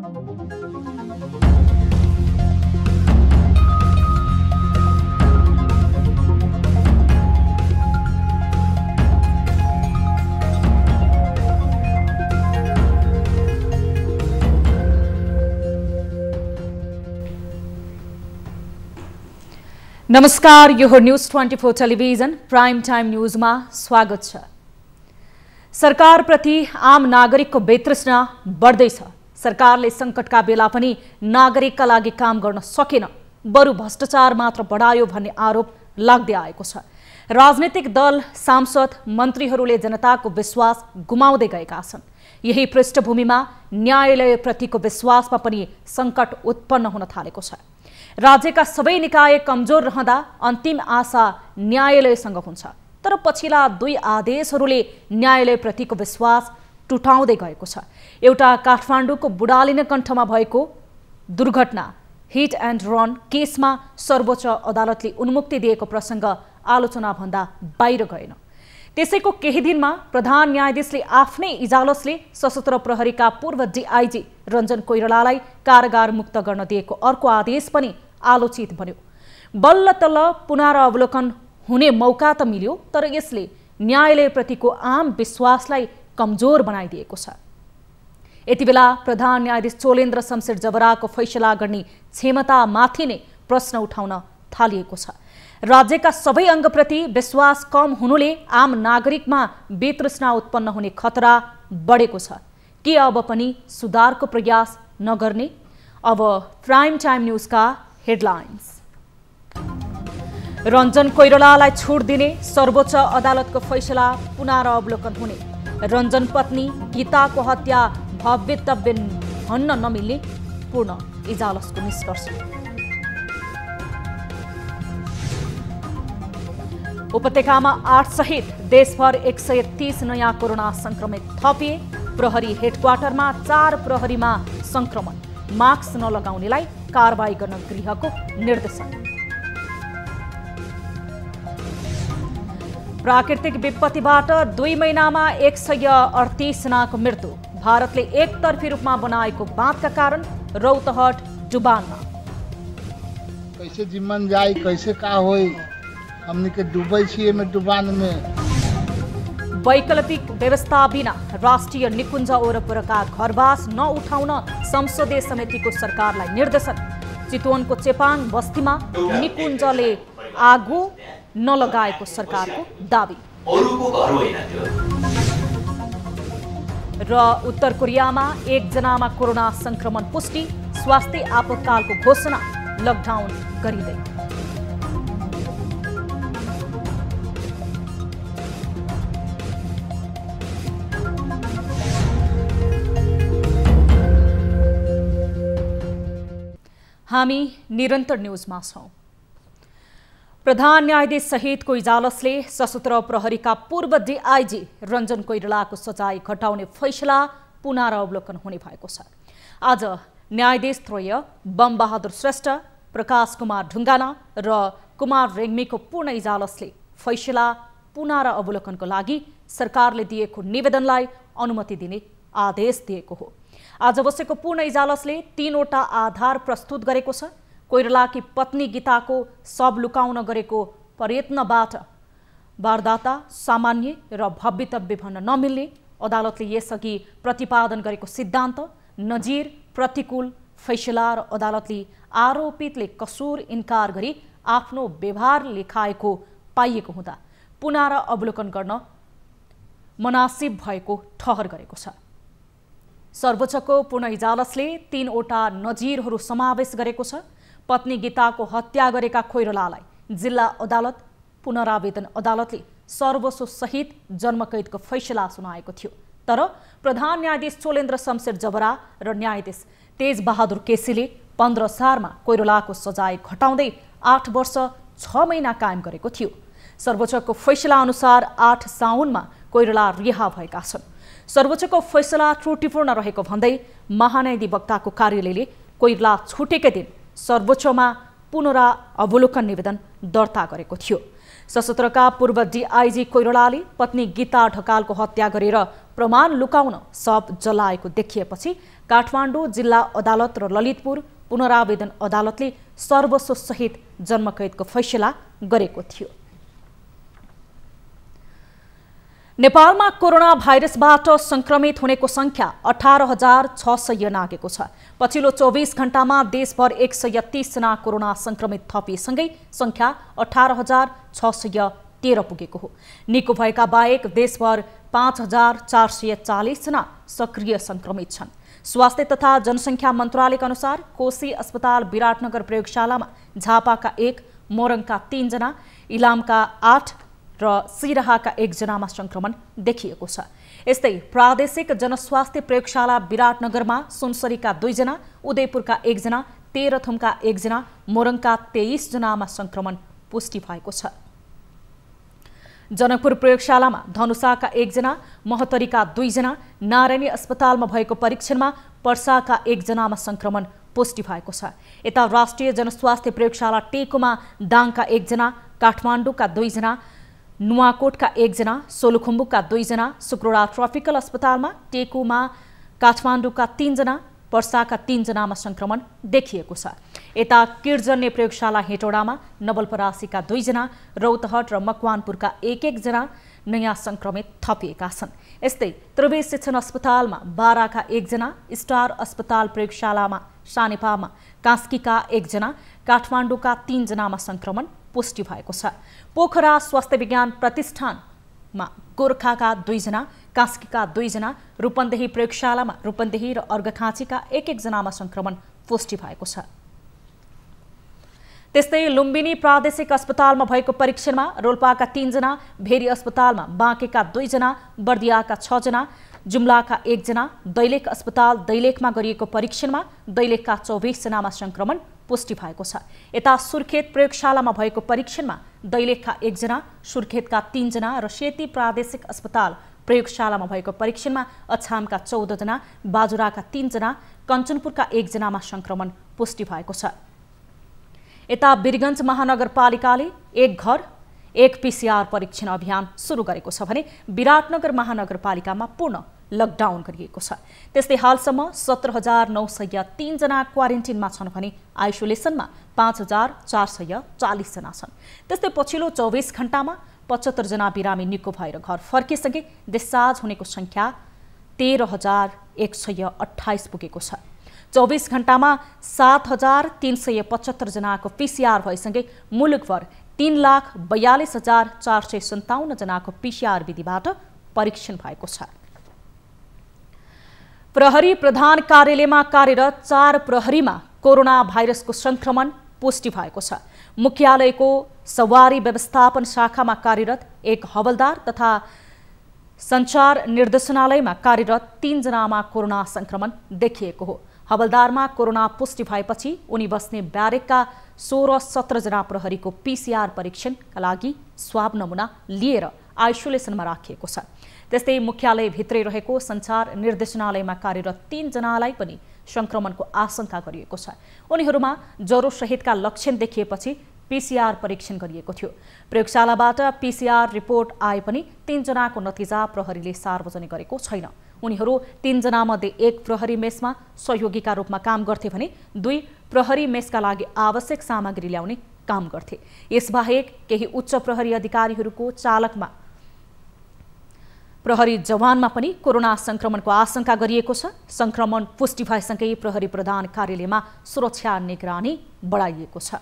नमस्कार, यो हो न्यूज 24 टेलिभिजन प्राइम टाइम न्यूजमा स्वागत छ। सरकारप्रति आम नागरिकको बेतृष्णा बढ्दैछ। सरकारले संकटका बेला पनि नागरिकका लागि काम गर्न सकेन, बरु भ्रष्टाचार मात्र बढायो भन्ने आरोप लाग्दै आएको छ। राजनीतिक दल, सांसद, मन्त्रीहरूले जनताको विश्वास गुमाउँदै गएका छन्। यही पृष्ठभूमिमा न्यायालयप्रतिको विश्वासमा पनि संकट उत्पन्न हुन थालेको छ। राज्यका सबै निकाय कमजोर रहँदा अन्तिम आशा न्यायालयसँग हुन्छ, तर पछिल्ला 2 आदेशहरूले न्यायालयप्रतिको विश्वास टुटाउँदै गएको छ। एउटा काठमाडौँको बुढालिने कण्ठमा भएको दुर्घटना हिट एन्ड रन केसमा सर्वोच्च अदालतले उन्मुक्ति दिएको प्रसङ्ग आलोचनाभन्दा बाहिर गएन। त्यसैको केही दिनमा प्रधान न्यायाधीशले आफ्नै इजालसले सशस्त्र प्रहरीका पूर्व डीआईजी रञ्जन कोइरालालाई कारागार मुक्त गर्न दिएको अर्को आदेश पनि आलोचित बन्यो। बल्ल तल्ल पुनरावलोकन हुने मौका त मिल्यो, तर यसले न्यायालयप्रतिको आम विश्वासलाई कमजोर बनाइदिएको छ। यतिबेला प्रधान न्यायाधीश चोलेन्द्र शमशेर जबराको फैसला गर्ने क्षमतामाथि नै प्रश्न उठाउन थालिएको छ। राज्यका सबै अङ्गप्रति विश्वास कम हुनुले आम नागरिकमा बेतृष्णा उत्पन्न हुने खतरा बढेको छ। के अब पनि सुधारको प्रयास नगर्ने? अब प्राइम टाइम न्यूजका हेडलाइन्स। रञ्जन कोइरालालाई छुट दिने सर्वोच्च अदालतको फैसला पुनरावलोकन हुने। रञ्जन पत्नी गीताको हत्या भव्यतव्य भन्न नमिल्ने पूर्ण इजालसको निष्कर्ष। उपत्यकामा 8 सहित देशभर 130 नयाँ कोरोना संक्रमित थपिए। प्रहरी हेडक्वार्टरमा 4 प्रहरीमा संक्रमण। मास्क नलगाउनेलाई कारबाही गर्न गृहको निर्देशन। प्राकृतिक विपत्तिबाट 2 महिनामा 138 जनाको मृत्यु। भारतले एकतर्फी रूपमा बनाएको बाँधका कारण रौतहट डुबानमा। कैसे जीवन जाए, कैसे का होई, हमने के डूबे छिए में डुबान में। वैकल्पिक व्यवस्था बिना राष्ट्रिय निकुञ्ज वरपरका घरवास नउठाउन संसदीय समितिको सरकारलाई निर्देशन। चितवनको चेपाङ बस्तीमा निकुञ्जले आगो नलगाएको सरकारको दाबी। र उत्तर कोरियामा 1 जनामा कोरोना संक्रमण पुष्टि। स्वास्थ्य आपतकालको घोषणा, लकडाउन गरिँदै। हामी निरन्तर न्यूजमा छौं। प्रधान न्यायाधीश सहितको इजालसले सशस्त्र प्रहरीका पूर्व डीआईजी रञ्जन कोइरालाको सजाय घटाउने फैसला पुनरावलोकन हुने भएको छ। आज न्यायाधीश त्रय बमबहादुर श्रेष्ठ, प्रकाश कुमार ढुङ्गाना र कुमार रेग्मीको पूर्ण इजालसले फैसला पुनरावलोकनको लागि सरकारले दिएको निवेदनलाई अनुमति दिने आदेश दिएको हो। आज बसेको पूर्ण इजालसले 3 वटा आधार प्रस्तुत गरेको छ। कोइरालाकी पत्नी गीताको शव लुकाउन गरेको प्रयत्नबाट वारदाता सामान्य र भव्यतव्य भन्न नमिल्ने अदालतले यसअघि प्रतिपादन गरेको सिद्धान्त नजिर प्रतिकूल फैसला र अदालतले आरोपितले कसुर इन्कार गरी आफ्नो व्यवहार लेखाएको पाइएको हुँदा पुनरावलोकन गर्न मनासिब भएको ठहर गरेको छ। सर्वोच्चको पूर्ण इजालसले 3 वटा नजिरहरू समावेश गरेको छ। पत्नी गीताको हत्या गरेका कोइरालालाई जिल्ला अदालत पुनरावेदन अदालतले सर्वस्व सहित जन्मकैदको फैसला सुनाएको थियो, तर प्रधान न्यायाधीश चोलेन्द्र शमशेर जबरा र न्यायाधीश तेज बहादुर केसीले 15 सारमा कोइरालाको सजाय घटाउँदै 8 वर्ष 6 महिना कायम गरेको थियो। सर्वोच्चको फैसला अनुसार 8 साउनमा कोइराला रिहा भएका छन्। सर्वोच्चको फैसला त्रुटिपूर्ण रहेको भन्दै महान्यायाधिवक्ताको कार्यालयले कोइराला छुटेकै दिन सर्वोच्चमा पुनरावलोकन निवेदन दर्ता गरेको थियो। सशस्त्रका पूर्व डीआईजी कोइरालाले पत्नी गीता ढकालको हत्या गरेर प्रमाण लुकाउन शव जलाएको देखिएपछि काठमाडौँ जिल्ला अदालत र ललितपुर पुनरावेदन अदालतले सर्वस्व सहित जन्मकैदको फैसला गरेको थियो। नेपालमा कोरोना भाइरसबाट संक्रमित हुनेको संख्या 18,600 नागेको छ। पछिल्लो 24 घण्टामा देशभर 130 जना कोरोना संक्रमित थपिएसँगै संख्या 18,613 पुगेको हो। निको भएका बाहेक देशभर 5,440 जना सक्रिय संक्रमित छन्। स्वास्थ्य तथा जनसङ्ख्या मन्त्रालयका अनुसार कोशी अस्पताल विराटनगर प्रयोगशालामा झापाका 1, मोरङका 3 जना, इलामका 8 र सिराहाका 1 जनामा संक्रमण देखिएको छ। यस्तै प्रादेशिक जनस्वास्थ्य प्रयोगशाला विराटनगरमा सुनसरीका 2 जना, उदयपुरका 1 जना, तेह्रथुमका 1 जना, मोरङका 23 जनामा संक्रमण पुष्टि भएको छ। जनकपुर प्रयोगशालामा धनुषाका 1 जना, महोत्तरीका 2 जना, नारायणी अस्पतालमा भएको परीक्षणमा पर्साका 1 जनामा संक्रमण पुष्टि भएको छ। यता राष्ट्रिय जनस्वास्थ्य प्रयोगशाला टेकुमा दाङका 1 जना, काठमाडौँका 2 जना, नुवाकोटका 1 जना, सोलुखुम्बुका 2 जना, सुक्रोडा ट्रपिकल अस्पतालमा टेकुमा काठमाडौँका 3 जना, पर्साका 3 जनामा संक्रमण देखिएको छ। यता किर्जन्य प्रयोगशाला हेटौडामा नवलपरासीका 2 जना, रौतहट र मकवानपुरका 1-1 जना नयाँ संक्रमित थपिएका छन्। यस्तै त्रिवेणी शिक्षण अस्पतालमा बाराका 1 जना, स्टार अस्पताल प्रयोगशालामा सानेपामा कास्कीका 1 जना, काठमाडौँका 3 जनामा संक्रमण पुष्टि भएको छ। पोखरा स्वास्थ्य विज्ञान प्रतिष्ठानमा गोर्खाका 2 जना, कास्कीका 2 जना, रूपन्देही प्रयोगशालामा रूपन्देही र अर्घखाँचीका 1-1 जनामा संक्रमण पुष्टि भएको छ। त्यस्तै लुम्बिनी प्रादेशिक अस्पतालमा भएको परीक्षणमा रोल्पाका 3 जना, भेरी अस्पतालमा बाँकेका 2 जना, बर्दियाका 6 जना, जुम्लाका 1 जना, दैलेख अस्पताल दैलेखमा गरिएको परीक्षणमा दैलेखका 24 जनामा संक्रमण पुष्टि भएको छ। यता सुर्खेत प्रयोगशालामा भएको परीक्षणमा दैलेखका 1 जना, सुर्खेतका 3 जना र सेती प्रादेशिक अस्पताल प्रयोगशालामा भएको परीक्षणमा अछामका 14 जना, बाजुराका 3 जना, कञ्चनपुरका 1 जनामा संक्रमण पुष्टि भएको छ। यता वीरगञ्ज महानगरपालिकाले 1 घर 1 पीसीआर परीक्षण अभियान सुरु गरेको छ भने विराटनगर महानगरपालिकामा पूर्ण लकडाउन गरिएको छ। त्यस्तै हालसम्म 17,903 जना क्वारेन्टिनमा छन् भने आइसोलेसनमा 5,440 जना छन्। त्यस्तै पछिल्लो 24 घण्टामा 75 जना बिरामी निको भएर घर फर्केसँगै डिस्चार्ज हुनेको संख्या 13,128 पुगेको छ। 24 घण्टामा 7,375 जनाको पीसीआर भएसँगै मुलुकभर 3,42,457 जनाको पीसीआर विधिबाट परीक्षण भएको छ। प्रहरी प्रधान कार्यालयमा कार्यरत 4 प्रहरीमा कोरोना भाइरसको संक्रमण पुष्टि भएको छ। मुख्यालयको सवारी व्यवस्थापन शाखामा कार्यरत 1 हवलदार तथा सञ्चार निर्देशनालयमा कार्यरत 3 जनामा कोरोना संक्रमण देखिएको हो। हवलदारमा कोरोना पुष्टि भएपछि उनी बस्ने ब्यारेकका 16-17 जना प्रहरीको पीसीआर परीक्षणका लागि स्वाब नमुना लिएर आइसोलेसनमा राखिएको छ। त्यस्तै मुख्यालयभित्रै रहेको सञ्चार निर्देशनालयमा कार्यरत 3 जनालाई पनि संक्रमणको आशंका गरिएको छ। उनीहरूमा ज्वरो सहितका लक्षण देखिएपछि पीसीआर परीक्षण गरिएको थियो। प्रयोगशालाबाट पीसीआर रिपोर्ट आए पनि 3 जनाको नतिजा प्रहरीले सार्वजनिक गरेको छैन। उनीहरू 3 जनामध्ये 1 प्रहरी मेसमा सहयोगीका रूपमा काम गर्थे भने 2 प्रहरी मेसका लागि आवश्यक सामग्री ल्याउने काम गर्थे। यसबाहेक केही उच्च प्रहरी अधिकारीहरूको चालकमा प्रहरी जवानमा पनि कोरोना संक्रमणको आशंका गरिएको छ। संक्रमण पुष्टि भएसँगै प्रहरी प्रधान कार्यालयमा सुरक्षा निगरानी बढाइएको छ।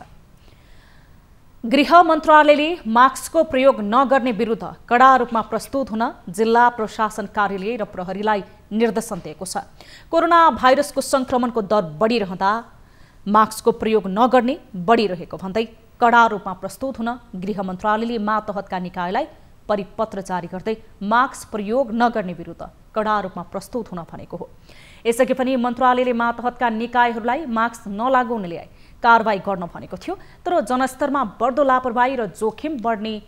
गृह मन्त्रालयले मास्कको प्रयोग नगर्ने विरुद्ध कडा रूपमा प्रस्तुत हुन जिल्ला प्रशासन कार्यालय र प्रहरीलाई निर्देशन दिएको छ। कोरोना भाइरसको संक्रमणको दर बढिरहँदा मास्कको प्रयोग नगर्ने बढिरहेको भन्दै कडा रूपमा प्रस्तुत हुन गृह मन्त्रालयले मातहतका निकायलाई परिपत्र जारी गर्दै मास्क प्रयोग नगर्ने विरुद्ध कडा रूपमा प्रस्तुत हुन भनेको हो। यसअघि पनि मन्त्रालयले मातहतका निकायहरूलाई मास्क नलागाउनेलाई कारबाही गर्न भनेको थियो, तर जनस्तरमा बढ्दो लापरवाही र जोखिम बढ्ने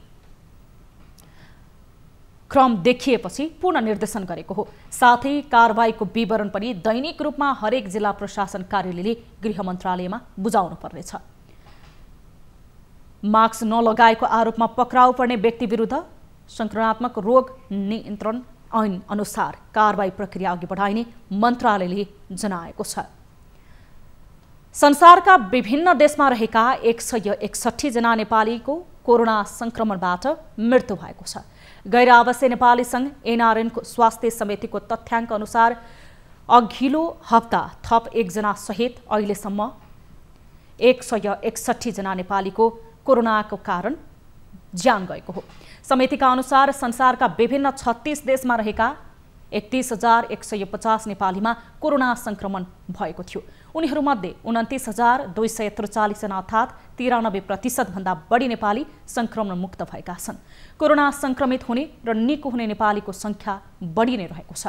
क्रम देखिएपछि पुनः निर्देशन गरेको हो। साथै कारबाहीको विवरण पनि दैनिक रूपमा हरेक जिल्ला प्रशासन कार्यालयले गृह मन्त्रालयमा बुझाउनु पर्नेछ। मास्क नलगाएको आरोपमा पक्राउ पर्ने व्यक्ति विरुद्ध संक्रमणात्मक रोग नियन्त्रण ऐन अनुसार कारबाही प्रक्रिया अघि बढाइने मन्त्रालयले जनाएको छ। संसारका विभिन्न देशमा रहेका 161 जना नेपालीको कोरोना संक्रमणबाट मृत्यु भएको छ। गैर आवासीय नेपाली संघ एनआरएनको स्वास्थ्य समितिको तथ्याङ्क अनुसार अघिल्लो हप्ता थप 1 जना सहित अहिलेसम्म 161 जना नेपालीको कोरोनाको कारण ज्यान गएको हो। समितिका अनुसार संसारका विभिन्न 36 देशमा रहेका 31,150 नेपालीमा कोरोना संक्रमण भएको थियो। उनीहरूमध्ये 29,243 जना अर्थात् 93% भन्दा बढी नेपाली संक्रमण मुक्त भएका छन्। कोरोना संक्रमित हुने र निको हुने नेपालीको संख्या बढी नै रहेको छ।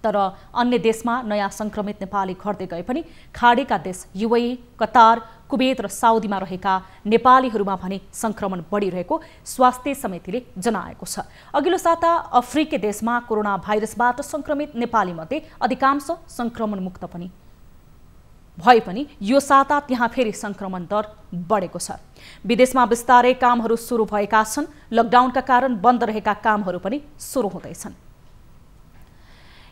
तर अन्य देशमा नयाँ संक्रमित नेपाली घट्दै गए पनि खाडीका देश युएई, कतार, कुवेत र साउदीमा रहेका नेपालीहरूमा भने संक्रमण बढिरहेको स्वास्थ्य समितिले जनाएको छ। अघिल्लो साता अफ्रिकी देशमा कोरोना भाइरसबाट संक्रमित नेपाली मध्ये अधिकांश संक्रमण मुक्त पनि भए पनि यो साता त्यहाँ फेरि संक्रमण दर बढेको छ। विदेशमा बिस्तारै कामहरू सुरु भएका छन्। लकडाउनका कारण बन्द रहेका कामहरू पनि सुरु हुँदैछन्।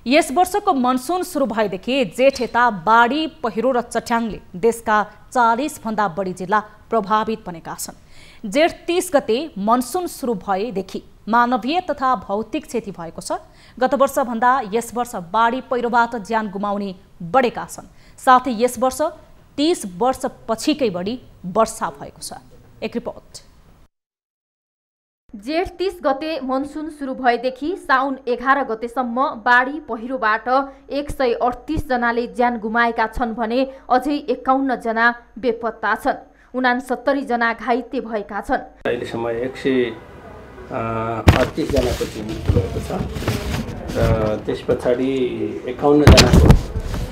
यस वर्षको मनसुन सुरु भएदेखि जेठ यता बाढी, पहिरो र चट्याङले देशका 40 भन्दा बढी जिल्ला प्रभावित बनेका छन्। जेठ 30 गते मनसुन सुरु भएदेखि मानवीय तथा भौतिक क्षति भएको छ। गत वर्षभन्दा यस वर्ष बाढी पहिरोबाट ज्यान गुमाउने बढेका छन्। साथै यस वर्ष 30 वर्षपछिकै बढी वर्षा भएको छ। एक रिपोर्ट। जेठ 30 गते मनसुन सुरु भएदेखि साउन 11 गतेसम्म बाढी पहिरोबाट 138 जनाले ज्यान गुमाएका छन् भने अझै 51 जना बेपत्ता छन्। 69 जना घाइते भएका छन्। अहिलेसम्म 138 जनाको मृत्यु भएको छ र त्यस पछाडि 51 जनाको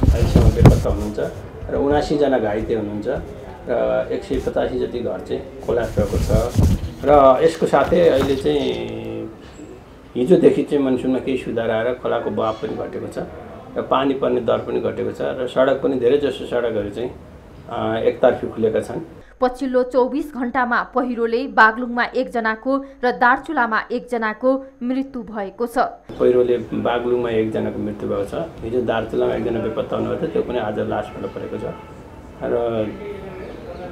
अहिलेसम्म बेपत्ता हुनुहुन्छ र 79 जना घाइते हुनुहुन्छ र 185 जति घर चाहिँ कोलाप्स भएको छ। र यसको साथै अहिले चाहिँ हिजोदेखि चाहिँ मनसुनमा केही सुधार आएर खोलाको बहाव पनि घटेको छ र पानी पर्ने दर पनि घटेको छ र सडक पनि धेरै जसो सडकहरू चाहिँ एकतर्फी खुलेका छन्। पछिल्लो 24 घण्टामा पहिरोले बागलुङमा 1 जनाको र दार्चुलामा 1 जनाको मृत्यु भएको छ। पहिरोले बागलुङमा 1 जनाको मृत्यु भएको छ। हिजो दार्चुलामा 1 जना बेपत्ता हुनुभएको थियो, त्यो पनि आज लास फेला परेको छ। र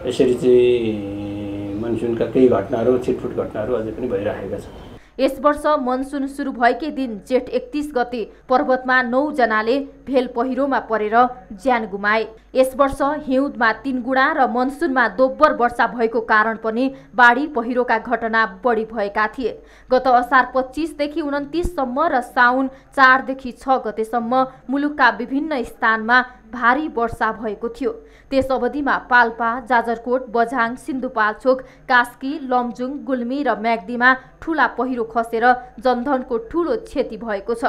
यसरी चाहिँ मनसुनका केही घटनाहरू, छिटफुट घटनाहरू अझै पनि भइरहेका छन्। यस वर्ष मनसुन सुरु भएकै दिन जेठ 31 गते पर्वतमा 9 जनाले भेल पहिरोमा परेर ज्यान गुमाए। यस वर्ष हिउँदमा 3 गुणा र मनसुनमा दोब्बर वर्षा भएको कारण पनि बाढी पहिरोका घटना बढी भएका थिए। गत असार 25 देखि 29 सम्म र साउन 4 देखि 6 गतेसम्म मुलुकका विभिन्न स्थानमा भारी वर्षा भएको थियो। त्यस अवधिमा पाल्पा, जाजरकोट, बझाङ, सिन्धुपाल्चोक, कास्की, लमजुङ, गुल्मी र म्याग्दीमा ठूला पहिरो खसेर जनधनको ठूलो क्षति भएको छ।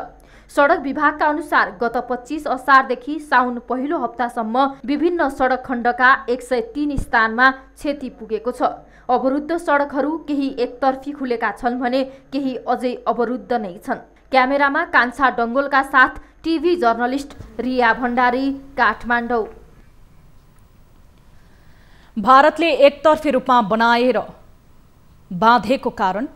सडक विभागका अनुसार गत 25 असारदेखि साउन पहिलो हप्तासम्म विभिन्न सडक खण्डका 103 स्थानमा क्षति पुगेको छ। अवरुद्ध सडकहरू केही एकतर्फी खुलेका छन् भने केही अझै अवरुद्ध नै छन्। क्यामेरामा कान्छा डङ्गोलका साथ टिभी जर्नलिस्ट रिया भण्डारी, काठमाडौँ। भारतले एकतर्फी रूपमा बनाएर बाँधको कारण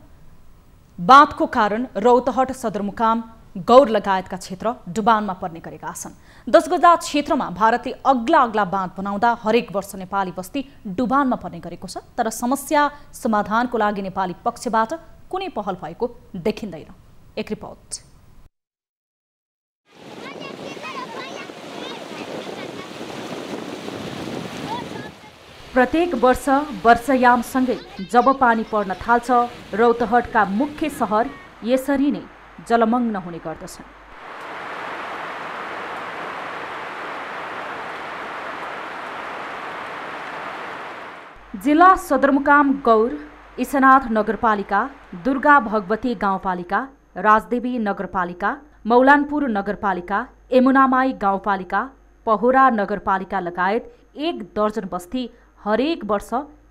रौतहट, सदरमुकाम, गौर लगायतका क्षेत्र डुबानमा पर्ने गरेका छन्। 10 गजा क्षेत्रमा भारतले अग्ला बाँध बनाउँदा हरेक वर्ष नेपाली बस्ती डुबानमा पर्ने गरेको छ। तर समस्या समाधानको लागि नेपाली पक्षबाट कुनै पहल भएको देखिँदैन। एक रिपोर्ट। प्रत्येक वर्ष वर्षायामसँगै जब पानी पर्न थाल्छ, रौतहटका मुख्य सहर यसरी नै जलमग्न हुने गर्दछन्। जिल्ला सदरमुकाम गौर, ईशनाथ नगरपालिका, दुर्गा भगवती गाउँपालिका, राजदेवी नगरपालिका, मौलानपुर नगरपालिका, यमुनामाई गाउँपालिका, पहोरा नगरपालिका लगायत 1 दर्जन बस्ती हरेक वर्ष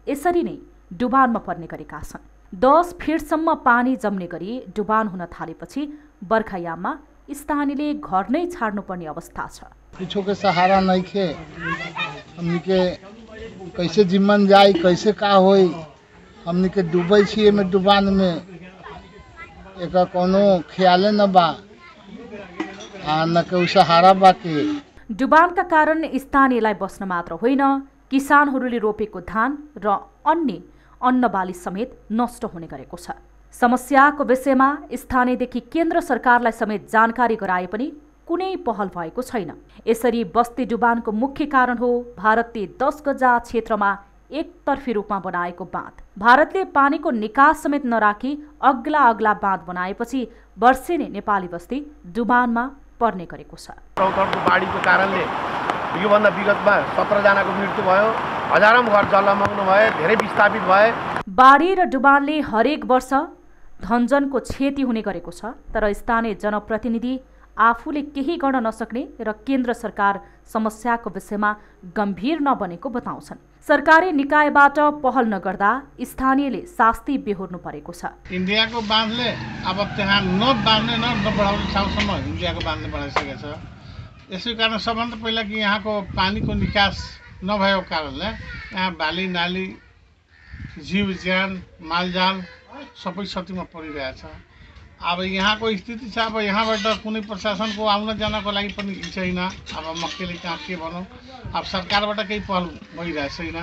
यसरी नै डुबानमा पर्ने गरेका छन्। 10 फिटसम्म पानी जम्ने गरी डुबान हुन थालेपछि बर्खायाममा स्थानीयले घर नै छाड्नुपर्ने अवस्था छ। कुछो के सहारा नहीं खे, हमनी के कैसे जिम्मन जाई, कैसे का होई। हमनी के डूबे छिए में डुबान में एक कोनो ख्याले न बा न के सहारा बा के। डुबानका कारण स्थानीयलाई बस्न मात्र होइन, किसानहरूले रोपेको धान र अन्य अन्नबाली समेत नष्ट हुने गरेको छ। समस्याको विषयमा स्थानीयदेखि केन्द्र सरकारलाई समेत जानकारी गराए पनि कुनै पहल भएको छैन। यसरी बस्ती डुबानको मुख्य कारण हो भारतले 10 गजा क्षेत्रमा एकतर्फी रूपमा बनाएको बाँध। भारतले पानीको निकास समेत नराखी अग्ला अग्ला बाँध बनाएपछि वर्षेनी नेपाली बस्ती डुबानमा पर्ने गरेको छ। चौथरको बाढीको कारणले योभन्दा विगतमा 17 जनाको मृत्यु भयो, हजारौं घर जलमग्न भए, धेरै विस्थापित भए। बाढी र डुबानले हरेक वर्ष धनजनको क्षति हुने गरेको छ, तर स्थानीय जनप्रतिनिधि आफूले केही गर्न नसक्ने र केन्द्र सरकार समस्याको विषयमा गम्भीर नबनेको बताउँछन्। सरकारी निकायबाट पहल नगर्दा स्थानीयले शास्ति बेहोर्नु परेको छ। इन्डियाको बाँधले अब त्यहाँ नबाँध्ने नबढाउने ठाउँसम्म इन्डियाको बाँधले बढाइसकेको छ। यसै कारण सबभन्दा पहिला कि यहाँको पानीको निकास नभएको कारणले यहाँ बाली नाली जीव ज्यान मालजाल सबै क्षतिमा परिरहेछ। अब यहाँको स्थिति छ, अब यहाँबाट कुनै प्रशासनको आउन जानको लागि पनि छैन। अब मक्केले कहाँ के भनौँ, अब सरकारबाट केही पहल भइरहेको छैन।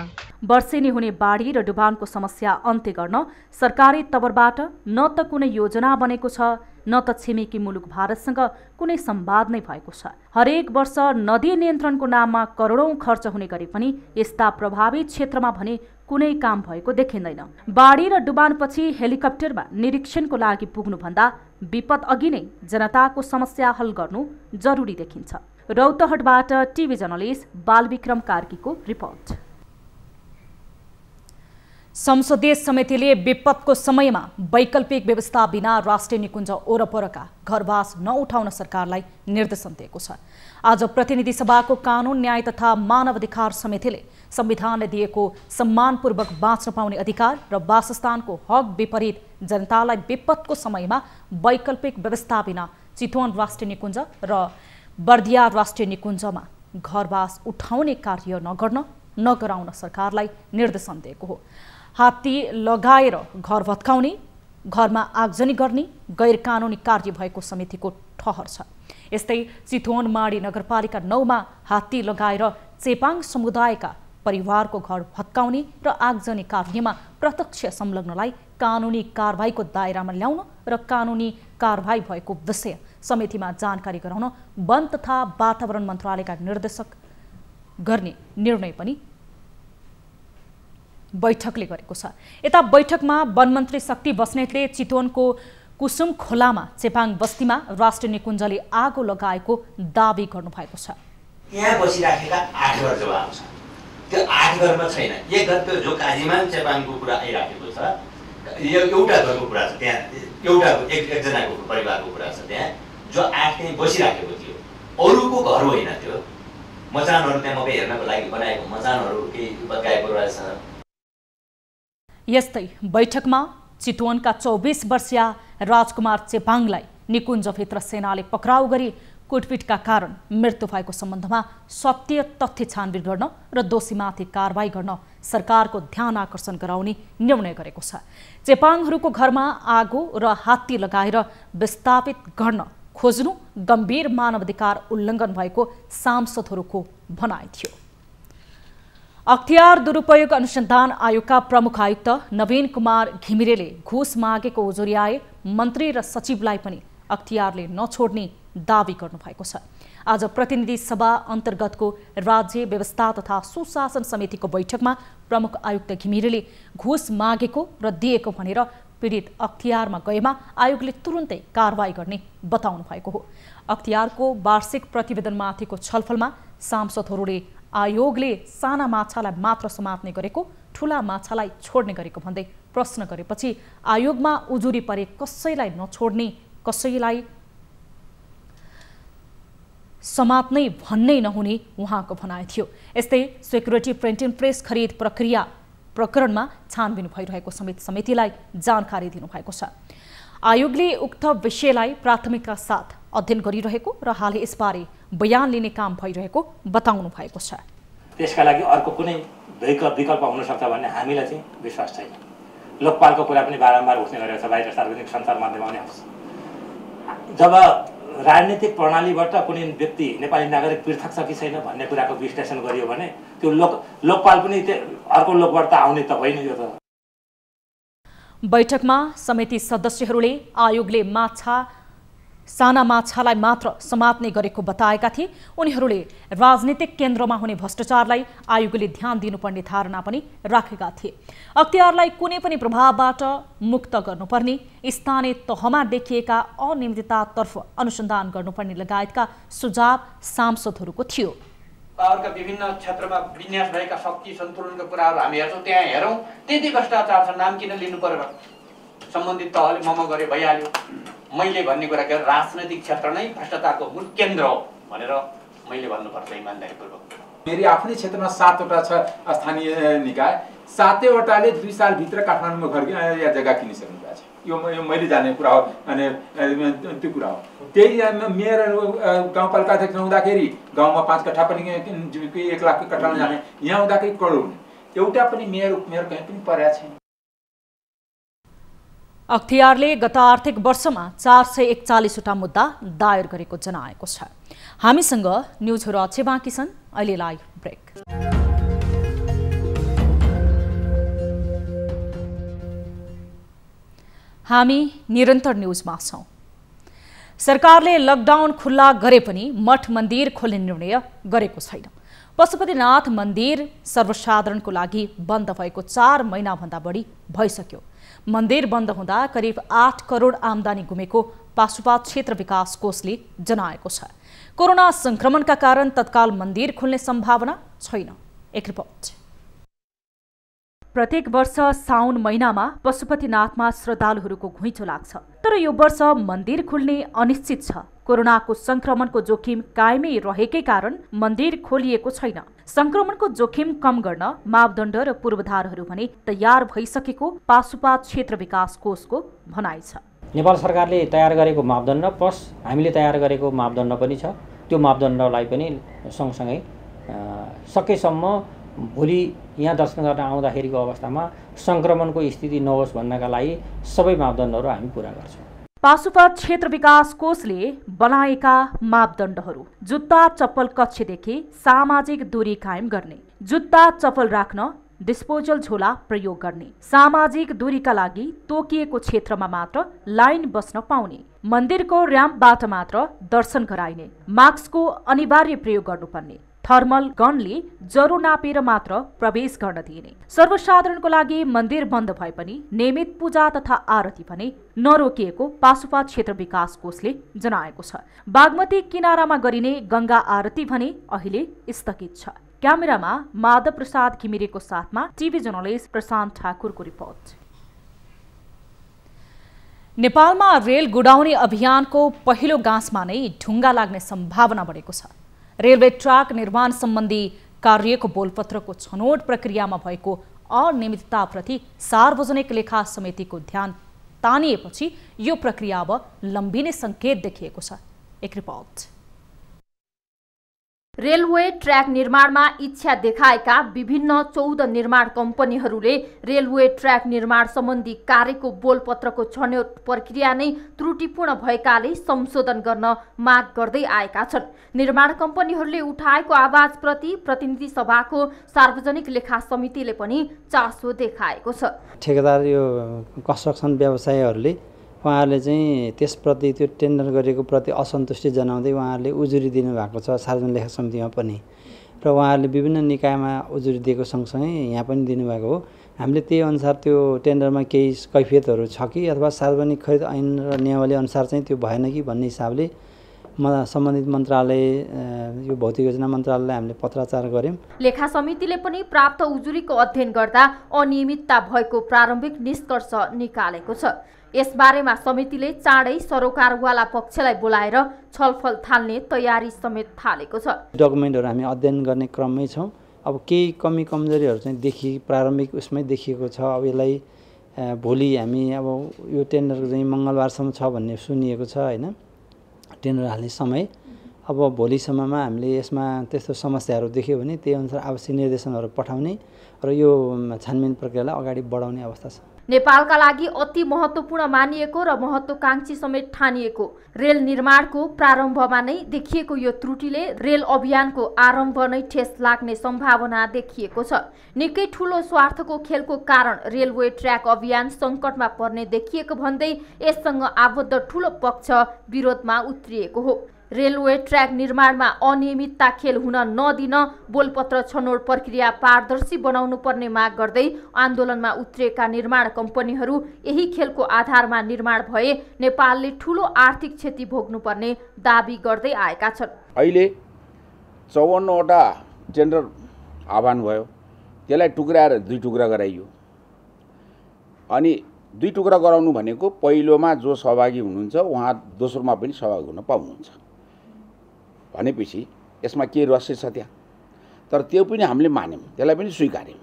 वर्षेनी हुने बाढी र डुबानको समस्या अन्त्य गर्न सरकारी तवरबाट न त कुनै योजना बनेको छ, न त छिमेकी मुलुक भारतसँग कुनै संवाद नै भएको छ। हरेक वर्ष नदी नियन्त्रणको नाममा करोडौं खर्च हुने गरे पनि यस्ता प्रभावित क्षेत्रमा भने कुनै काम भएको देखिँदैन। बाढी र डुबानपछि हेलिकप्टरमा निरीक्षणको लागि पुग्नुभन्दा विपद अघि नै जनताको समस्या हल गर्नु जरुरी देखिन्छ। रौतहटबाट टिभी जर्नलिस्ट बालविक्रम कार्कीको रिपोर्ट। संसदीय समितिले विपदको समयमा वैकल्पिक व्यवस्था बिना राष्ट्रिय निकुञ्ज ओरपरका घरवास नउठाउन सरकारलाई निर्देशन दिएको छ। आज प्रतिनिधि सभाको कानून न्याय तथा मानव अधिकार समितिले संविधानले दिएको सम्मानपूर्वक बाँच्न पाउने अधिकार र वासस्थानको हक विपरीत जनतालाई विपदको समयमा वैकल्पिक व्यवस्था बिना चितवन राष्ट्रिय निकुञ्ज र बर्दिया राष्ट्रिय निकुञ्जमा घरवास उठाउने कार्य नगराउन सरकारलाई निर्देशन दिएको हो। हात्ती लगाएर घर भत्काउने, घरमा आगजनी गर्ने गैर कानुनी कार्य भएको समितिको ठहर छ। यस्तै चितवन माडी नगरपालिका 9 मा हात्ती लगाएर चेपाङ समुदायका परिवारको घर भत्काउने र आगजनी कार्यमा प्रत्यक्ष संलग्नलाई कानुनी कारबाहीको दायरामा ल्याउन र कानुनी कारबाही भएको विषय समितिमा जानकारी गराउन वन तथा वातावरण मन्त्रालयका निर्देशक गर्ने निर्णय पनि बैठकले गरेको छ। यता बैठकमा वनमन्त्री शक्ति बस्नेतले चितवनको कुसुम खोलामा चेपाङ बस्तीमा राष्ट्रिय निकुञ्जले आगो लगाएको दावी गर्नुभएको छ। त्यहाँ बसिराखेका 8 घर जो आउँछ, त्यो 8 घरमा छैन। एक घर त्यो जो काजीमान चेपाङको कुरा आइराखेको छ, एउटा घरको कुरा छ त्यहाँ, एउटा एकजनाको परिवारको कुरा छ त्यहाँ, जो 8 त्यहाँ बसिराखेको थियो। अरूको घर होइन त्यो, मचानहरू त्यहाँ मकै हेर्नको लागि बनाएको मचानहरू केही बत्काएको रहेछ। यस्तै बैठकमा चितवनका 24 वर्षीय राजकुमार चेपाङलाई निकुञ्जभित्र सेनाले पक्राउ गरी कुटपिटका कारण मृत्यु भएको सम्बन्धमा सत्य तथ्य छानबिन गर्न र दोषीमाथि कारबाही गर्न सरकारको ध्यान आकर्षण गराउने निर्णय गरेको छ। चेपाङहरूको घरमा आगो र हात्ती लगाएर विस्थापित गर्न खोज्नु गम्भीर मानवाधिकार उल्लङ्घन भएको सांसदहरूको भनाइ थियो। अख्तियार दुरुपयोग अनुसन्धान आयोगका प्रमुख आयुक्त नवीन कुमार घिमिरेले घुस मागेको ओजोरियाए मन्त्री र सचिवलाई पनि अख्तियारले नछोड्ने दावी गर्नुभएको छ। आज प्रतिनिधि सभा अन्तर्गतको राज्य व्यवस्था तथा सुशासन समितिको बैठकमा प्रमुख आयुक्त घिमिरेले घुस मागेको र दिएको भनेर पीडित अख्तियारमा गएमा आयोगले तुरुन्तै कारबाही गर्ने बताउनु भएको हो। अख्तियारको वार्षिक प्रतिवेदनमाथिको छलफलमा सांसदहरूले आयोगले साना माछालाई मात्र समात्ने गरेको, ठूला माछालाई छोड्ने गरेको भन्दै प्रश्न गरेपछि आयोगमा उजुरी परे कसैलाई नछोड्ने, कसैलाई समात्नै भन्नै नहुने उहाँको भनाइ थियो। यस्तै सेक्युरिटी प्रिन्टिङ प्रेस खरिद प्रक्रिया प्रकरणमा छानबिन भइरहेको समितिलाई जानकारी दिनुभएको छ। आयोगले उक्त विषयलाई प्राथमिकता साथ अध्ययन गरिरहेको र हालै यसबारे बयान लिने काम भइरहेको बताउनु भएको छ। त्यसका लागि अर्को कुनै विकल्प हुन सक्छ भन्ने हामीलाई चाहिँ विश्वास छैन। लोकपालको कुरा पनि बारम्बार उठ्ने गरेको छ बाहिर सार्वजनिक सञ्चार माध्यममा पनि आउँछ। जब राजनीतिक प्रणालीबाट कुनै व्यक्ति नेपाली नागरिक पृथक छ कि छैन भन्ने कुराको विश्लेषण गरियो भने त्यो लोकपाल पनि अर्को लोकबाट त आउने त होइन। यो त बैठकमा समिति सदस्यहरूले आयोगले साना माछालाई मात्र समात्ने गरेको बताएका थिए। उनीहरूले राजनीतिक केन्द्रमा हुने भ्रष्टाचारलाई आयोगले ध्यान दिनुपर्ने धारणा पनि राखेका थिए। अख्तियारलाई कुनै पनि प्रभावबाट मुक्त गर्नुपर्ने, स्थानीय तहमा देखिएका अनियमिततातर्फ अनुसन्धान गर्नुपर्ने लगायतका सुझाव सांसदहरूको थियो। पावरका विभिन्न क्षेत्रमा विन्यास भएका शक्ति सन्तुलनका कुराहरू हामी हेर्छौँ, त्यहाँ हेरौँ त्यति भ्रष्टाचार छ, नाम किन लिनु पर्यो? सम्बन्धित तहले मम गरे भइहाल्यो। मैले भन्ने कुरा के राजनैतिक क्षेत्र नै भ्रष्टाचारको मूल केन्द्र हो भनेर मैले भन्नुपर्छ इमानदारीपूर्वक। मेरी आफ्नै क्षेत्रमा 7वटा छ स्थानीय निकाय, 7वटाले 2 सालभित्र काठमाडौँमा घर या जग्गा किनिसक्नु भएको छ। यो मैले जाने कुरा हो। अनि त्यो कुरा हो। त्यही मेयर गाउँपालिका अध्यक्ष हुँदाखेरि गाउँमा 5 कट्ठा पनि 1 लाख कट्ठामा जाने, यहाँ हुँदाखेरि करोड हुने। एउटा पनि मेयर उपमेयर कहीँ पनि परेको छैन। अख्तियारले गत आर्थिक वर्षमा 441वटा मुद्दा दायर गरेको जनाएको छ। हामीसँग न्युजहरू अझै बाँकी छन्। अहिलेलाई ब्रेक। हामी निरन्तर न्युजमा छौं। सरकारले लकडाउन खुल्ला गरे पनि मठ मन्दिर खोल्ने निर्णय गरेको छैन। पशुपतिनाथ मन्दिर सर्वसाधारणको लागि बन्द भएको 4 महिनाभन्दा बढी भइसक्यो। मन्दिर बन्द हुँदा करिब 8 करोड आमदानी गुमेको पाशुपात क्षेत्र विकास कोषले जनाएको छ। कोरोना संक्रमणका कारण तत्काल मन्दिर खुल्ने सम्भावना छैन। एक रिपोर्ट। प्रत्येक वर्ष साउन महिनामा पशुपतिनाथमा श्रद्धालुहरूको घुइँचो लाग्छ, तर यो वर्ष मन्दिर खुल्ने अनिश्चित छ। कोरोनाको संक्रमणको जोखिम कायमै रहेकै कारण मन्दिर खोलिएको छैन। संक्रमणको जोखिम कम गर्न मापदण्ड र पूर्वाधारहरू भने तयार भइसकेको पाशुपात क्षेत्र विकास कोषको भनाइ छ। नेपाल सरकारले तयार गरेको मापदण्ड प्लस हामीले तयार गरेको मापदण्ड पनि छ। त्यो मापदण्डलाई पनि सँगसँगै सकेसम्म भोलि यहाँ दर्शन गर्न आउँदाखेरिको अवस्थामा संक्रमणको स्थिति नहोस् भन्नका लागि सबै मापदण्डहरू हामी पूरा गर्छौँ। पाशुपात क्षेत्र विकास कोषले बनाएका मापदण्डहरू: जुत्ता चप्पल कक्षदेखि सामाजिक दूरी कायम गर्ने, जुत्ता चप्पल राख्न डिस्पोजल झोला प्रयोग गर्ने, सामाजिक दूरीका लागि तोकिएको क्षेत्रमा मात्र लाइन बस्न पाउने, मन्दिरको र्याम्पबाट मात्र दर्शन गराइने, मास्कको अनिवार्य प्रयोग गर्नुपर्ने, थर्मल गनले जरो नापेर मात्र प्रवेश गर्न दिइने, सर्वसाधारणको लागि मन्दिर बन्द भए पनि नियमित पूजा तथा आरती भने नरोकिएको पाशुपात क्षेत्र विकास कोषले जनाएको छ। बागमती किनारामा गरिने गंगा आरती भने अहिले स्थगित छ। क्यामेरामा माधव प्रसाद घिमिरेको साथमा टिभी जर्नलिस्ट प्रशान्त ठाकुरको रिपोर्ट। नेपालमा रेल गुडाउने अभियानको पहिलो गाँसमा नै ढुङ्गा लाग्ने सम्भावना बढेको छ। रेलवे ट्र्याक निर्माण सम्बन्धी कार्यको बोलपत्रको छनौट प्रक्रियामा भएको अनियमितताप्रति सार्वजनिक लेखा समितिको ध्यान तानिएपछि यो प्रक्रिया अब लम्बिने संकेत देखिएको छ। एक रिपोर्ट। रेलवे ट्र्याक निर्माणमा इच्छा देखाएका विभिन्न 14 निर्माण कम्पनीहरूले रेलवे ट्र्याक निर्माण सम्बन्धी कार्यको बोलपत्रको छनौट प्रक्रिया नै त्रुटिपूर्ण भएकाले संशोधन गर्न माग गर्दै आएका छन्। निर्माण कम्पनीहरूले उठाएको आवाजप्रति प्रतिनिधि सभाको सार्वजनिक लेखा समितिले पनि चासो देखाएको छ। ठेकेदार यो कन्स्ट्रक्सन व्यवसायीहरूले उहाँहरूले चाहिँ त्यसप्रति त्यो टेन्डर गरेको प्रति असन्तुष्टि जनाउँदै उहाँहरूले उजुरी दिनुभएको छ सार्वजनिक लेखा समितिमा पनि, र उहाँहरूले विभिन्न निकायमा उजुरी दिएको सँगसँगै यहाँ पनि दिनुभएको हो। हामीले त्यही अनुसार त्यो टेन्डरमा केही कैफियतहरू छ कि अथवा सार्वजनिक खरिद ऐन र नियमावली अनुसार चाहिँ त्यो भएन कि भन्ने हिसाबले सम्बन्धित मन्त्रालय यो भौतिक योजना मन्त्रालयलाई हामीले पत्राचार गर्यौँ। लेखा समितिले पनि प्राप्त उजुरीको अध्ययन गर्दा अनियमितता भएको प्रारम्भिक निष्कर्ष निकालेको छ। यसबारेमा समितिले चाँडै सरोकारवाला पक्षलाई बोलाएर छलफल थाल्ने तयारी समेत थालेको छ। डकुमेन्टहरू हामी अध्ययन गर्ने क्रममै छौँ। अब केही कमी कमजोरीहरू चाहिँ प्रारम्भिक उसमै देखिएको छ। अब यसलाई भोलि हामी अब यो टेन्डरको चाहिँ मङ्गलबारसम्म छ भन्ने सुनिएको छ होइन, टेन्डर हाल्ने समय। अब भोलिसम्ममा हामीले यसमा त्यस्तो समस्याहरू देख्यो भने त्यही अनुसार आवश्यक निर्देशनहरू पठाउने र यो छानबिन प्रक्रियालाई अगाडि बढाउने अवस्था छ। नेपालका लागि अति महत्त्वपूर्ण मानिएको र महत्त्वाकांक्षी समेत ठानिएको रेल निर्माणको प्रारम्भमा नै देखिएको यो त्रुटिले रेल अभियानको आरम्भ नै ठेस लाग्ने सम्भावना देखिएको छ। निकै ठूलो स्वार्थको खेलको कारण रेलवे ट्र्याक अभियान सङ्कटमा पर्ने देखिएको भन्दै यससँग आबद्ध ठूलो पक्ष विरोधमा उत्रिएको हो। रेलवे ट्र्याक निर्माणमा अनियमितता खेल हुन नदिन बोलपत्र छनौट प्रक्रिया पारदर्शी बनाउनु पर्ने माग गर्दै आन्दोलनमा उत्रिएका निर्माण कम्पनीहरू यही खेलको आधारमा निर्माण भए नेपालले ठूलो आर्थिक क्षति भोग्नुपर्ने दाबी गर्दै आएका छन्। अहिले 54 वटा टेन्डर आह्वान भयो, त्यसलाई टुक्राएर 2 टुक्रा गराइयो। अनि 2 टुक्रा गराउनु भनेको पहिलोमा जो सहभागी हुनुहुन्छ उहाँ दोस्रोमा पनि सहभागी हुन पाउनुहुन्छ भनेपछि यसमा के रहस्य छ त्यहाँ। तर त्यो पनि हामीले मान्यौँ, त्यसलाई पनि स्वीकार्यौँ।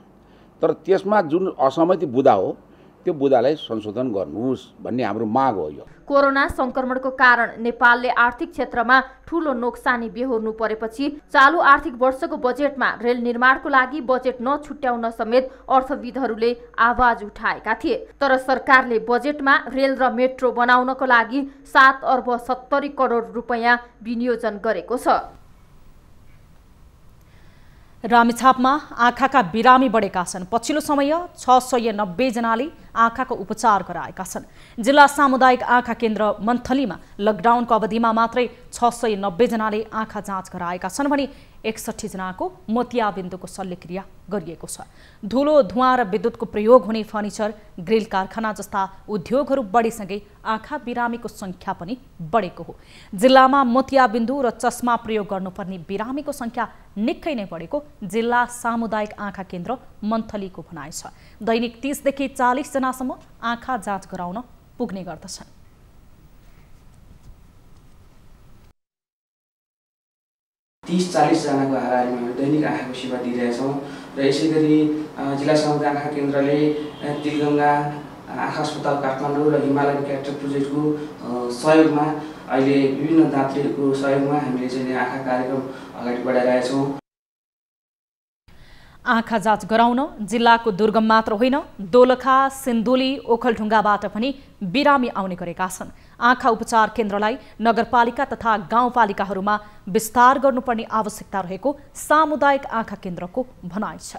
तर त्यसमा जुन असहमति बुँदा हो त्यो बुँदालाई संशोधन गर्नुहोस् भन्ने हाम्रो माग हो। यो कोरोना संक्रमणको कारण नेपालले आर्थिक क्षेत्रमा ठूलो नोक्सानी बेहोर्नु परेपछि चालु आर्थिक वर्षको बजेटमा रेल निर्माणको लागि बजेट नछुट्याउन समेत अर्थविदहरूले आवाज उठाएका थिए। तर सरकारले बजेटमा रेल र मेट्रो बनाउनको लागि 7 अर्ब 70 करोड रुपैयाँ विनियोजन गरेको छ। रामेछापमा आँखाका बिरामी बढेका छन्। पछिल्लो समय 690 जनाले आँखाको उपचार गराएका छन्। जिल्ला सामुदायिक आँखा केन्द्र मन्थलीमा लकडाउनको अवधिमा मात्रै 690 जनाले आँखा जाँच गराएका छन् भने 61 जनाको मोतियाबिन्दुको शल्यक्रिया गरिएको छ। धुलो, धुवाँ र विद्युतको प्रयोग हुने फर्निचर, ग्रिल कारखाना जस्ता उद्योगहरू बढेसँगै आँखा बिरामीको संख्या पनि बढेको हो। जिल्लामा मोतियाबिन्दु र चस्मा प्रयोग गर्नुपर्ने बिरामीको संख्या निकै नै बढेको जिल्ला सामुदायिक आँखा केन्द्र मन्थलीको भनाइ छ। दैनिक 30 देखि 40 जनासम्म आँखा जाँच गराउन पुग्ने गर्दछन्। तीस 40 जनाको हाराहारीमा हामी दैनिक आँखाको सेवा दिइरहेछौँ र यसै गरी जिल्ला सामुदायिक आँखा केन्द्रले तिलगङ्गा आँखा अस्पताल काठमाडौँ र हिमालयन क्यारेक्टर प्रोजेक्टको सहयोगमा अहिले विभिन्न दातृहरूको सहयोगमा हामीले चाहिँ आँखा कार्यक्रम अगाडि बढाइरहेछौँ। आँखा जाँच गराउन जिल्लाको दुर्गम मात्र होइन, दोलखा, सिन्धुली, ओखलढुङ्गाबाट पनि बिरामी आउने गरेका छन्। आँखा उपचार केन्द्रलाई नगरपालिका तथा गाउँपालिकाहरूमा विस्तार गर्नुपर्ने आवश्यकता रहेको सामुदायिक आँखा केन्द्रको भनाइ छ।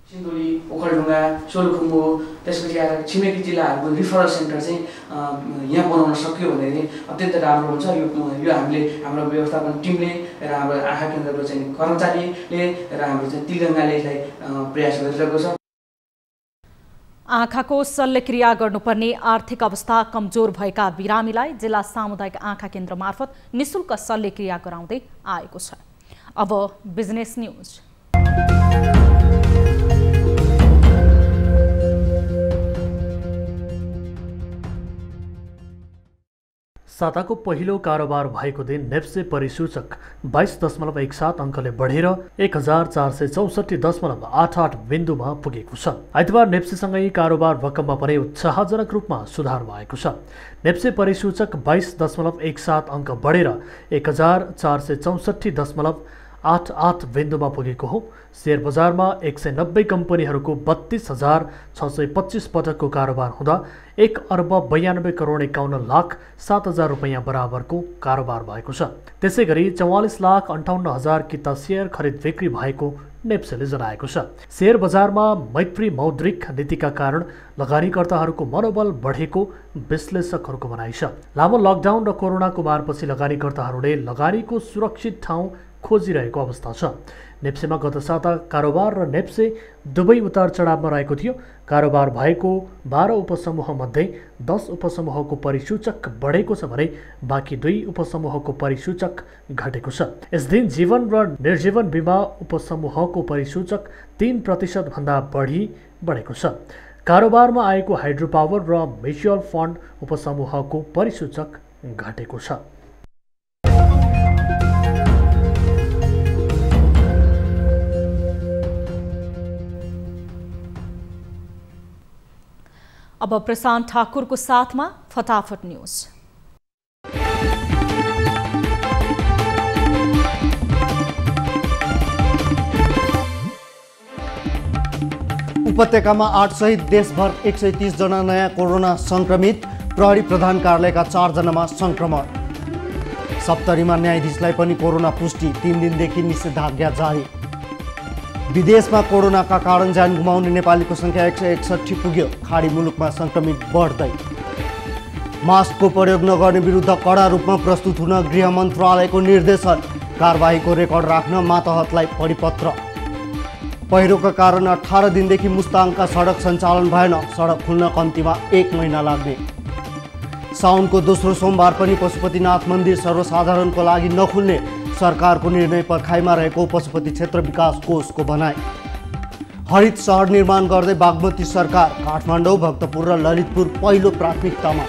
सिन्धुली, ओखलढुङ्गा, सोलुखुम्बु, त्यसपछि आएर छिमेकी जिल्लाहरूको रिफरल सेन्टर चाहिँ यहाँ बनाउन सक्यो भने अत्यन्त राम्रो हुन्छ। यो हामीले हाम्रो व्यवस्थापन टिमले र हाम्रो आँखा केन्द्रको चाहिँ कर्मचारीले र हाम्रो चाहिँ तिलगङ्गाले यसलाई प्रयास गरिरहेको छ। आँखाको शल्यक्रिया गर्नुपर्ने आर्थिक अवस्था कमजोर भएका बिरामीलाई जिल्ला सामुदायिक आँखा केन्द्र मार्फत निशुल्क शल्यक्रिया गराउँदै आएको छ। अब बिजनेस न्यूज। साताको पहिलो कारोबार भएको दिन नेप्से परिसूचक 22.17 अङ्कले बढेर 1464.88 बिन्दुमा पुगेको छ। आइतबार नेप्सेसँगै कारोबार रकममा पनि उत्साहजनक रूपमा सुधार भएको छ। नेप्से परिसूचक 22.17 अङ्क बढेर 1464.88 बिन्दुमा पुगेको हो। शेयर बजारमा 190 कम्पनीहरूको 32,625 पटकको कारोबार हुँदा 1 अर्ब 92 करोड 51 लाख 7,000 रुपैयाँ बराबरको कारोबार भएको छ। त्यसै गरी 44,58,000 किता सेयर खरिद बिक्री भएको नेप्सेले जनाएको छ। शेयर बजारमा मैत्री मौद्रिक नीतिका कारण लगानीकर्ताहरूको मनोबल बढेको विश्लेषकहरूको भनाइ छ। लामो लकडाउन र कोरोनाको मारपछि लगानीकर्ताहरूले लगानीको सुरक्षित ठाउँ खोजिरहेको अवस्था छ। नेप्सेमा गत साता कारोबार र नेप्से दुवै उतार चढावमा रहेको थियो। कारोबार भएको 12 उपसमूहमध्ये 10 उपसमूहको परिसूचक बढेको छ भने बाँकी 2 उपसमूहको परिसूचक घटेको छ। यस दिन जीवन र निर्जीवन बिमा उपसमूहको परिसूचक 3% भन्दा बढी बढेको छ। कारोबारमा आएको हाइड्रो पावर र म्युचुअल फन्ड उपसमूहको परिसूचक घटेको छ। अब प्रशान्त ठाकुरको साथमा फटाफट न्यूज। उपत्यकामा 8 सहित देशभर 130 जना नयाँ कोरोना संक्रमित, प्रहरी प्रधान कार्यालयका 4 जनामा संक्रमण। सप्तरीमा न्यायाधीशलाई पनि कोरोना पुष्टि, 3 दिनदेखि निषेधाज्ञा जारी। विदेशमा कोरोनाका कारण ज्यान गुमाउने नेपालीको संख्या 161 पुग्यो, खाडी मुलुकमा संक्रमित बढ्दै। मास्कको प्रयोग नगर्ने विरुद्ध कडा रूपमा प्रस्तुत हुन गृह मन्त्रालयको निर्देशन, कारबाहीको रेकर्ड राख्न मातहतलाई परिपत्र। पहिरोका कारण 18 दिनदेखि मुस्ताङका सडक सञ्चालन भएन, सडक खुल्न कम्तीमा 1 महिना लाग्ने। साउनको दोस्रो सोमबार पनि पशुपतिनाथ मन्दिर सर्वसाधारणको लागि नखुल्ने, सरकारको निर्णय पर्खाइमा रहेको पशुपति क्षेत्र विकास कोषको भनाइ। हरित सहर निर्माण गर्दै बागमती सरकार, काठमाडौँ, भक्तपुर र ललितपुर पहिलो प्राथमिकतामा।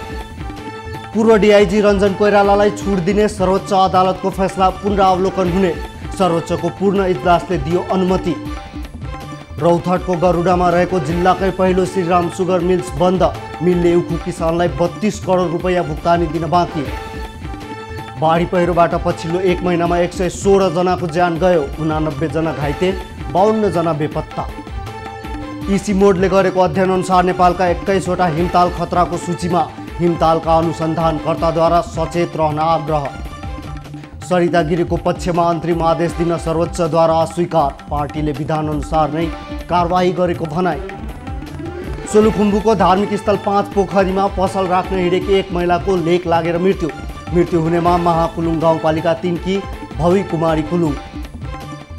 पूर्व डिआइजी रञ्जन कोइरालालाई छुट दिने सर्वोच्च अदालतको फैसला पुनरावलोकन हुने, सर्वोच्चको पूर्ण इजलासले दियो अनुमति। रौतहटको गरुडामा रहेको जिल्लाकै पहिलो श्रीराम सुगर मिल्स बन्द, मिलले उखु किसानलाई 32 करोड रुपैयाँ भुक्तानी दिन बाँकी। बाढी पहिरोबाट पछिल्लो 1 महिनामा 116 जनाको ज्यान गयो, 89 जना घाइते, 52 जना बेपत्ता। इसी मोडले गरेको अध्ययन अनुसार नेपालका 21 वटा हिमताल खतराको सूचीमा, हिमतालका अनुसन्धानकर्ताद्वारा सचेत रहन आग्रह। सरिता गिरीको पक्षमा अन्तरिम आदेश दिन सर्वोच्चद्वारा अस्वीकार, पार्टीले विधान अनुसार नै कारबाही गरेको भनाइ। सोलुखुम्बुको धार्मिक स्थल 5 पोखरीमा पसल राख्न हिँडेकी 1 महिलाको लेक लागेर मृत्यु हुनेमा महाकुलुङ गाउँपालिका 3 की भवी कुमारी कुलुङ।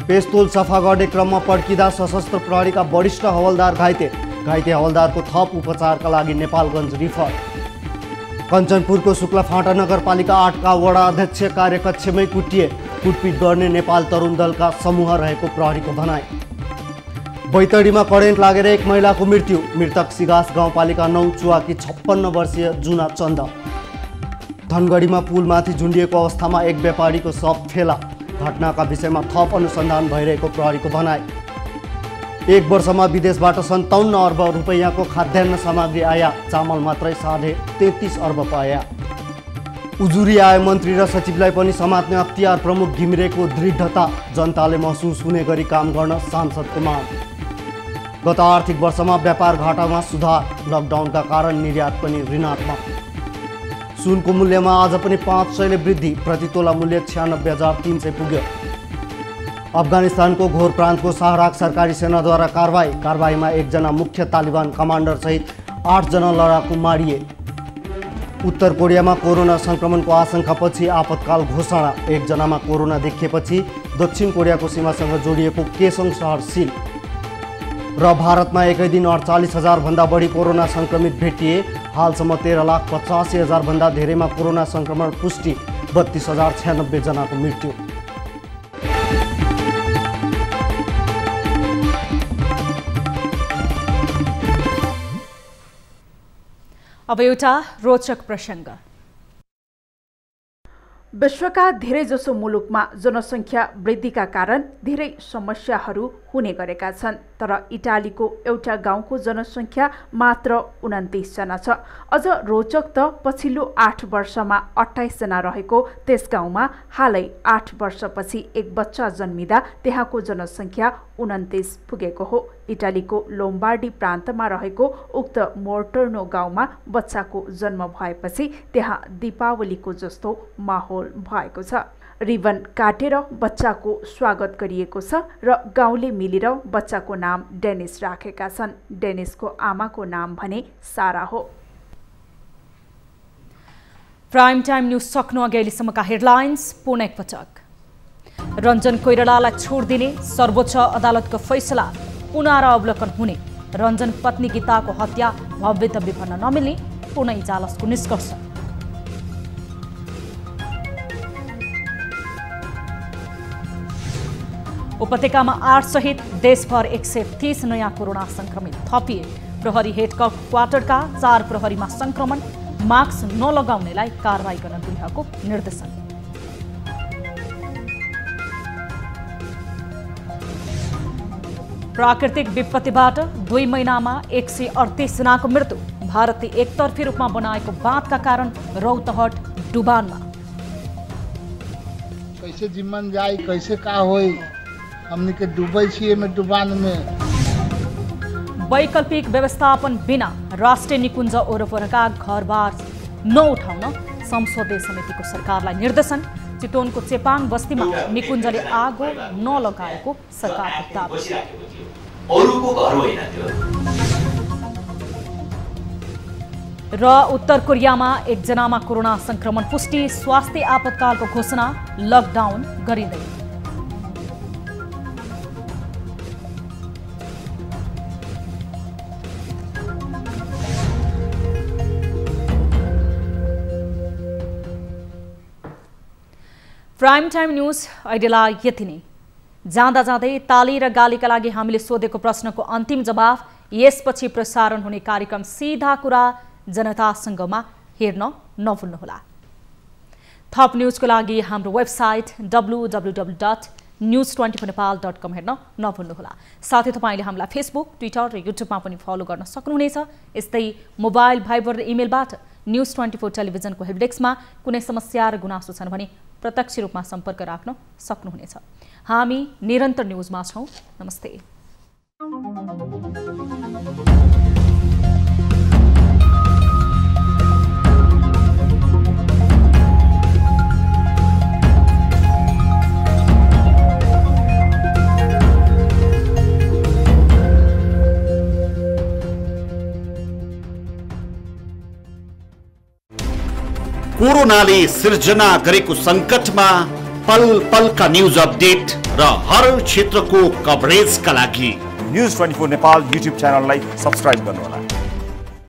पेस्तोल सफा गर्ने क्रममा पड्किँदा सशस्त्र प्रहरीका वरिष्ठ हवलदार घाइते हवलदारको थप उपचारका लागि नेपालगञ्ज रिफर। कञ्चनपुरको शुक्लाफाँटा नगरपालिका 8 का वडा अध्यक्ष कार्यकक्षमै कुटिए, कुटपिट गर्ने नेपाल तरुण दलका समूह रहेको प्रहरीको भनाइ। बैतडीमा करेन्ट लागेर 1 महिलाको मृत्यु, मृतक सिगास गाउँपालिका 9 चुवाकी 56 वर्षीय जुना चन्द। धनगढीमा पुलमाथि झुन्डिएको अवस्थामा 1 व्यापारीको शव फेला, घटनाका विषयमा थप अनुसन्धान भइरहेको प्रहरीको भनाइ। 1 वर्षमा विदेशबाट 57 अर्ब रुपैयाँको खाद्यान्न सामग्री आया, चामल मात्रै 33.5 अर्ब पाया। उजुरी आए मन्त्री र सचिवलाई पनि समात्ने अख्तियार, प्रमुख घिमिरेको दृढता, जनताले महसुस हुने गरी काम गर्न सांसदको माग। गत आर्थिक वर्षमा व्यापार घाटामा सुधार, लकडाउनका कारण निर्यात पनि ऋणात्मक। सुनको मूल्यमा आज पनि 500 ले वृद्धि, प्रति तोला मूल्य 96,300 पुग्यो। अफगानिस्तानको घोर प्रान्तको शाहराग सरकारी सेनाद्वारा कारबाहीमा 1 जना मुख्य तालिबान कमान्डर सहित 8 जना लडाकु मारिए। उत्तर कोरियामा कोरोना संक्रमणको आशंकापछि आपतकाल घोषणा, 1 जनामा कोरोना देखिएपछि दक्षिण कोरियाको सीमासँग जोडिएको केसङ शहर सिल। र भारतमा एकै दिन 48,000 भन्दा बढी कोरोना संक्रमित भेटिए, हालसम्म 13,85,000 भन्दा धेरैमा कोरोना संक्रमण पुष्टि, 32,096 जनाको मृत्यु। अब एउटा रोचक प्रसङ्ग। विश्वका धेरैजसो मुलुकमा जनसङ्ख्या वृद्धिका कारण धेरै समस्याहरू हुने गरेका छन्, तर इटालीको एउटा गाउँको जनसङ्ख्या मात्र 29 जना छ। अझ रोचक त पछिल्लो 8 वर्षमा 28 जना रहेको त्यस गाउँमा हालै 8 वर्षपछि 1 बच्चा जन्मिँदा त्यहाँको जनसङ्ख्या 29 पुगेको हो। इटालीको लोम्बार्डी प्रान्तमा रहेको उक्त मोर्टर्नो गाउँमा बच्चाको जन्म भएपछि त्यहाँ दीपावलीको जस्तो माहौल भएको छ। रिबन काटेर बच्चाको स्वागत गरिएको छ र गाउँले मिलेर बच्चाको नाम डेनिस राखेका छन्। डेनिसको आमाको नाम भने सारा हो। प्राइम टाइम न्यूज सक्नु अघि अहिलेसम्मका हेडलाइन्स पुनः एकपटक। रञ्जन कोइरालालाई छुट दिने सर्वोच्च अदालतको फैसला पुनरावलोकन हुने, रञ्जन पत्नी गीताको हत्या भव्यतव्य भन्न नमिल्ने पुनः इजालसको निष्कर्ष। उपत्यकामा 8 सहित देशभर 130 नयाँ कोरोना संक्रमित थपिए, प्रहरी हेड क्वार्टरका 4 प्रहरीमा संक्रमण, मास्क नलगाउनेलाई कारबाही गर्न गृहको निर्देशन। प्राकृतिक विपत्तिबाट 2 महिनामा 138 जनाको मृत्यु, भारतले एकतर्फी रूपमा बनाएको बाँधका कारण रौतहट डुबानमा। कैसे जीवन जाए, कैसे का होई, हमनी के डूबे छिए में डुबान में। वैकल्पिक व्यवस्थापन बिना राष्ट्रिय निकुञ्ज वरपरका घरबार नउठाउन संसदीय समितिको सरकारलाई निर्देशन। चितवनको चेपाङ बस्तीमा निकुञ्जले आगो नलगाएको सरकारको दाबी। अरूको घर होइन त्यो। र उत्तर कोरियामा एकजनामा कोरोना संक्रमण पुष्टि, स्वास्थ्य आपतकालको घोषणा, लकडाउन गरिँदैन। प्राइम टाइम न्यूज अहिलेलाई यति नै। जाँदा जाँदै ताली र गालीका लागि हामीले सोधेको प्रश्नको अन्तिम जवाफ यसपछि प्रसारण हुने कार्यक्रम सीधा कुरा जनतासँगमा हेर्न नभुल्नुहोला। थप न्यूजको लागि हाम्रो वेबसाइट www.news24nepal.com हेर्न नभुल्नुहोला। साथै तपाईले हामीलाई फेसबुक, ट्विटर र युट्युबमा पनि फलो गर्न सक्नुहुनेछ। यस्तै मोबाइल, भाइबर र इमेलबाट न्यूज 24 टेलिभिजनको हेल्पडेस्कमा कुनै समस्या र गुनासो छन् भने प्रत्यक्ष रूपमा सम्पर्क राख्न सक्नुहुनेछ। हामी निरन्तर न्यूजमा छौं। नमस्ते। कोरोनाले सिर्जना गरेको संकटमा पल पलका न्यूज अपडेट र हर क्षेत्रको कभरेजका लागि न्यूज 24 नेपाल युट्युब च्यानललाई सब्स्क्राइब गर्नुहोला।